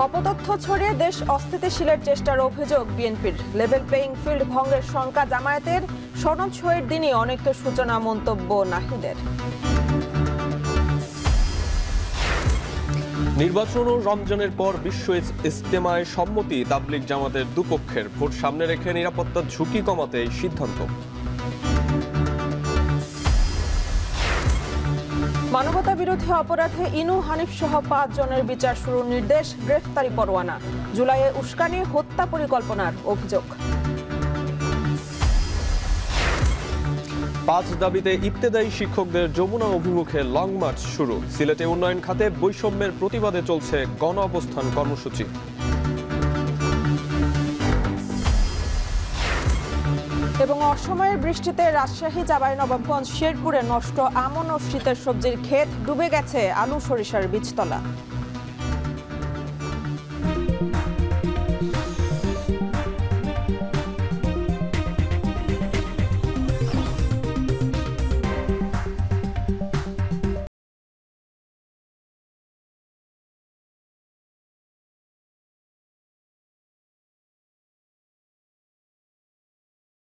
অপতথ্য ছড়িয়ে দেশ অস্থিতিশীলের চেষ্টার অভিযোগ বিএনপির। লেভেল প্লেইং ফিল্ড ভঙ্গের শঙ্কা জামায়াতের। সনদ সইয়ের দিনই অনেক সূচনা মন্তব্য নাহিদের। নির্বাচন ও রমজানের পর বিশ্ব ইজতেমায় সম্মতি তাবলিগ জামাতের দুপক্ষের। ভোট সামনে রেখে নিরাপত্তার ঝুঁকি কমাতে এই সিদ্ধান্ত। মানবতা বিরোধী অপরাধে ইনু হানিফ সহ 5 জনের বিচার শুরুর নির্দেশ। গ্রেফতারি পরোয়ানা। জুলাইয়ে উস্কানি হত্যা পরিকল্পনার অভিযোগ। 5 দাবিতে ইবতেদায়ী শিক্ষকদের যমুনা অভিমুখে লং মার্চ শুরু। সিলেটে উন্নয়ন খাতে বৈষম্যের প্রতিবাদে চলছে গণ অবস্থান কর্মসূচি। এবং অসময়ের বৃষ্টিতে রাজশাহী, চাঁপাইনবাবগঞ্জ, শেরপুরে নষ্ট আমন ও শীতের সবজির ক্ষেত। ডুবে গেছে আলু সরিষার বীজতলা।